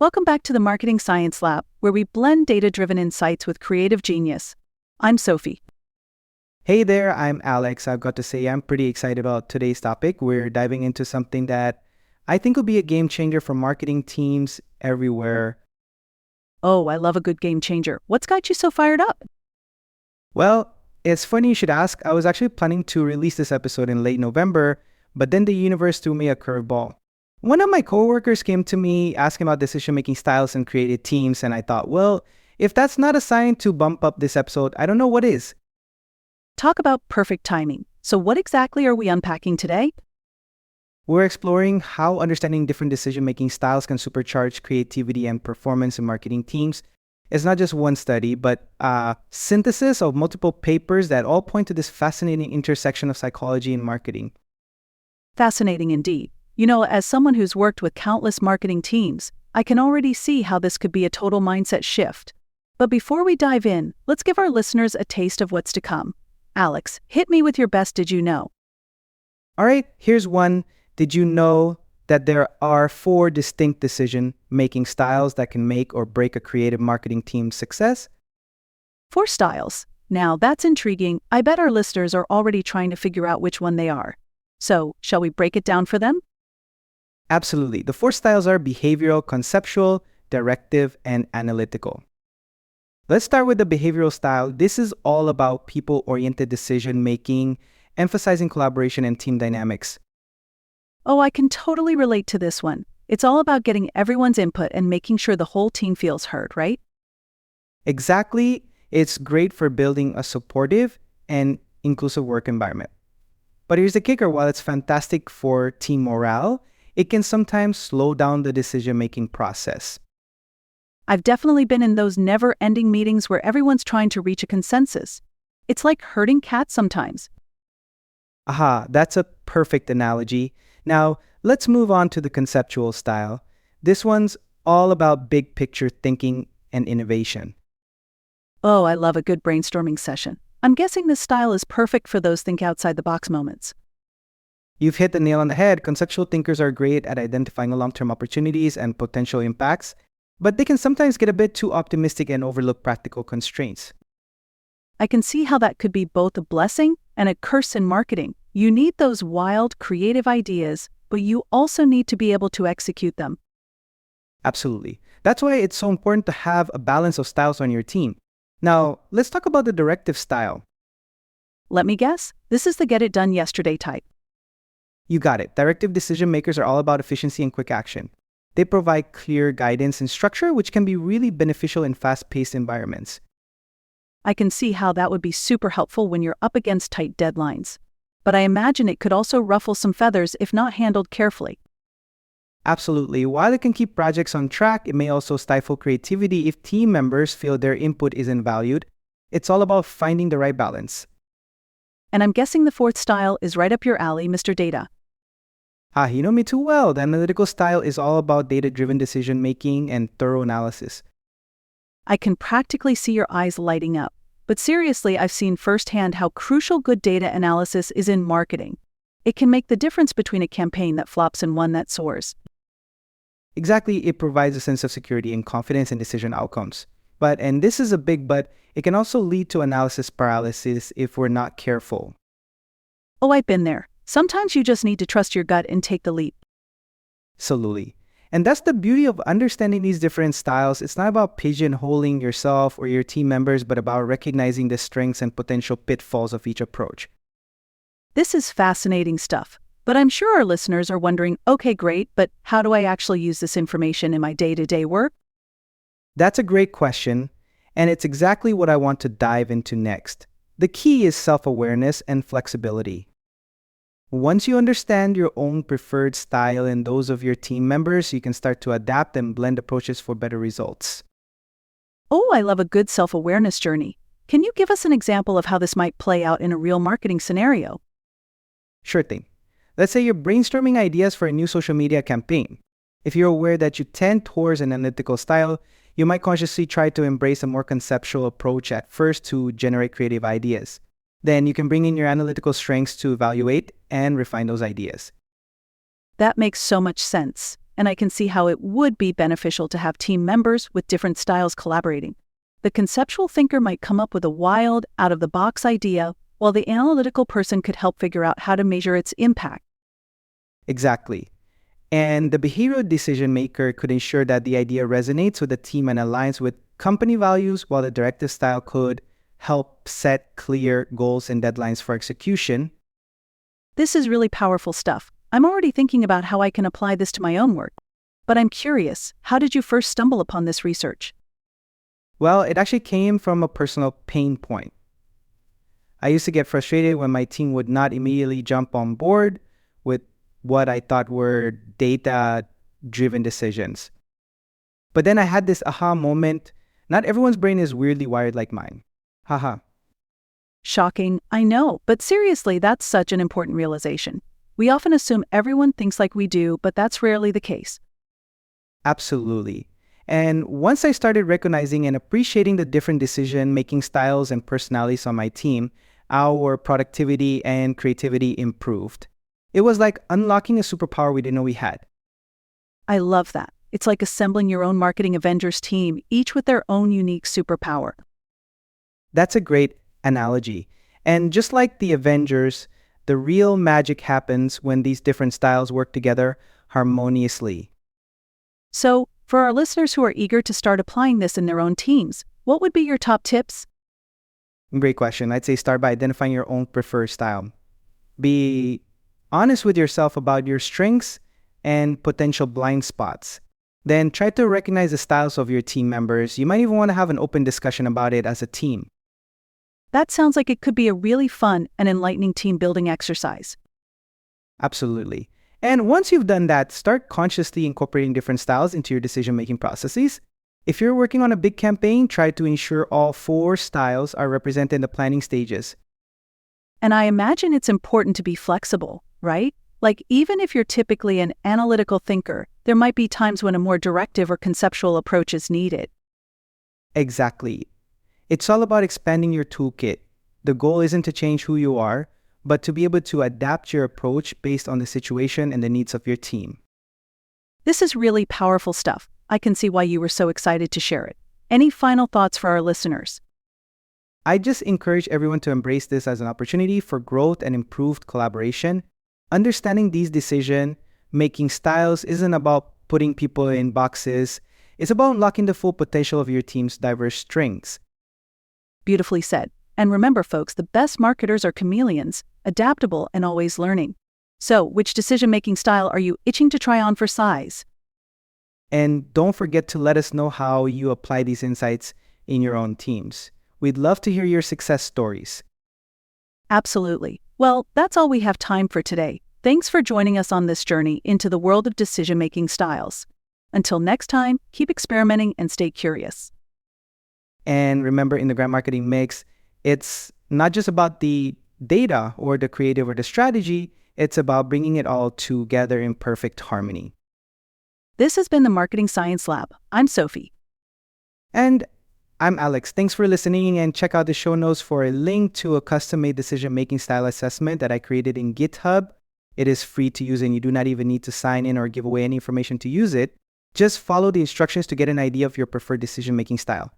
Welcome back to the Marketing Science Lab, where we blend data-driven insights with creative genius. I'm Sophie. Hey there, I'm Alex. I've got to say I'm pretty excited about today's topic. We're diving into something that I think will be a game changer for marketing teams everywhere. Oh, I love a good game changer. What's got you so fired up? Well, it's funny you should ask. I was actually planning to release this episode in late November, but then the universe threw me a curveball. One of my coworkers came to me asking about decision-making styles and creative teams, and I thought, well, if that's not a sign to bump up this episode, I don't know what is. Talk about perfect timing. So what exactly are we unpacking today? We're exploring how understanding different decision-making styles can supercharge creativity and performance in marketing teams. It's not just one study, but a synthesis of multiple papers that all point to this fascinating intersection of psychology and marketing. Fascinating indeed. You know, as someone who's worked with countless marketing teams, I can already see how this could be a total mindset shift. But before we dive in, let's give our listeners a taste of what's to come. Alex, hit me with your best did you know? All right, here's one. Did you know that there are 4 distinct decision-making styles that can make or break a creative marketing team's success? 4 styles. Now, that's intriguing. I bet our listeners are already trying to figure out which one they are. So, shall we break it down for them? Absolutely. The 4 styles are behavioral, conceptual, directive, and analytical. Let's start with the behavioral style. This is all about people-oriented decision-making, emphasizing collaboration and team dynamics. Oh, I can totally relate to this one. It's all about getting everyone's input and making sure the whole team feels heard, right? Exactly. It's great for building a supportive and inclusive work environment. But here's the kicker. While it's fantastic for team morale, it can sometimes slow down the decision-making process. I've definitely been in those never-ending meetings where everyone's trying to reach a consensus. It's like herding cats sometimes. Aha, that's a perfect analogy. Now, let's move on to the conceptual style. This one's all about big picture thinking and innovation. Oh, I love a good brainstorming session. I'm guessing this style is perfect for those think outside the box moments. You've hit the nail on the head. Conceptual thinkers are great at identifying long-term opportunities and potential impacts, but they can sometimes get a bit too optimistic and overlook practical constraints. I can see how that could be both a blessing and a curse in marketing. You need those wild, creative ideas, but you also need to be able to execute them. Absolutely. That's why it's so important to have a balance of styles on your team. Now, let's talk about the directive style. Let me guess, this is the get it done yesterday type. You got it. Directive decision makers are all about efficiency and quick action. They provide clear guidance and structure, which can be really beneficial in fast-paced environments. I can see how that would be super helpful when you're up against tight deadlines. But I imagine it could also ruffle some feathers if not handled carefully. Absolutely. While it can keep projects on track, it may also stifle creativity if team members feel their input isn't valued. It's all about finding the right balance. And I'm guessing the 4th style is right up your alley, Mr. Data. You know me too well. The analytical style is all about data-driven decision-making and thorough analysis. I can practically see your eyes lighting up. But seriously, I've seen firsthand how crucial good data analysis is in marketing. It can make the difference between a campaign that flops and one that soars. Exactly, it provides a sense of security and confidence in decision outcomes. But, and this is a big but, it can also lead to analysis paralysis if we're not careful. Oh, I've been there. Sometimes you just need to trust your gut and take the leap. Absolutely. And that's the beauty of understanding these different styles. It's not about pigeonholing yourself or your team members, but about recognizing the strengths and potential pitfalls of each approach. This is fascinating stuff. But I'm sure our listeners are wondering, okay, great, but how do I actually use this information in my day-to-day work? That's a great question, and it's exactly what I want to dive into next. The key is self-awareness and flexibility. Once you understand your own preferred style and those of your team members, you can start to adapt and blend approaches for better results. Oh, I love a good self-awareness journey. Can you give us an example of how this might play out in a real marketing scenario? Sure thing. Let's say you're brainstorming ideas for a new social media campaign. If you're aware that you tend towards an analytical style, you might consciously try to embrace a more conceptual approach at first to generate creative ideas. Then you can bring in your analytical strengths to evaluate and refine those ideas. That makes so much sense. and I can see how it would be beneficial to have team members with different styles collaborating. The conceptual thinker might come up with a wild, out-of-the-box idea, while the analytical person could help figure out how to measure its impact. Exactly. And the behavioral decision maker could ensure that the idea resonates with the team and aligns with company values, while the directive style could help set clear goals and deadlines for execution. This is really powerful stuff. I'm already thinking about how I can apply this to my own work. But I'm curious, how did you first stumble upon this research? Well, it actually came from a personal pain point. I used to get frustrated when my team would not immediately jump on board with what I thought were data-driven decisions. But then I had this aha moment. Not everyone's brain is weirdly wired like mine. Haha. Shocking, I know, but seriously, that's such an important realization. We often assume everyone thinks like we do, but that's rarely the case. Absolutely. And once I started recognizing and appreciating the different decision-making styles and personalities on my team, our productivity and creativity improved. It was like unlocking a superpower we didn't know we had. I love that. It's like assembling your own marketing Avengers team, each with their own unique superpower. That's a great analogy. And just like the Avengers, the real magic happens when these different styles work together harmoniously. So, for our listeners who are eager to start applying this in their own teams, what would be your top tips? Great question. I'd say start by identifying your own preferred style. Be honest with yourself about your strengths and potential blind spots. Then try to recognize the styles of your team members. You might even want to have an open discussion about it as a team. That sounds like it could be a really fun and enlightening team building exercise. Absolutely. And once you've done that, start consciously incorporating different styles into your decision-making processes. If you're working on a big campaign, try to ensure all 4 styles are represented in the planning stages. And I imagine it's important to be flexible, right? Like, even if you're typically an analytical thinker, there might be times when a more directive or conceptual approach is needed. Exactly. It's all about expanding your toolkit. The goal isn't to change who you are, but to be able to adapt your approach based on the situation and the needs of your team. This is really powerful stuff. I can see why you were so excited to share it. Any final thoughts for our listeners? I just encourage everyone to embrace this as an opportunity for growth and improved collaboration. Understanding these decision-making styles isn't about putting people in boxes. It's about unlocking the full potential of your team's diverse strengths. Beautifully said. And remember, folks, the best marketers are chameleons, adaptable and always learning. So, which decision-making style are you itching to try on for size? And don't forget to let us know how you apply these insights in your own teams. We'd love to hear your success stories. Absolutely. Well, that's all we have time for today. Thanks for joining us on this journey into the world of decision-making styles. Until next time, keep experimenting and stay curious. And remember, in the grant marketing mix, it's not just about the data or the creative or the strategy, it's about bringing it all together in perfect harmony. This has been the Marketing Science Lab. I'm Sophie. And I'm Alex. Thanks for listening, and check out the show notes for a link to a custom-made decision-making style assessment that I created in GitHub. It is free to use and you do not even need to sign in or give away any information to use it. Just follow the instructions to get an idea of your preferred decision-making style.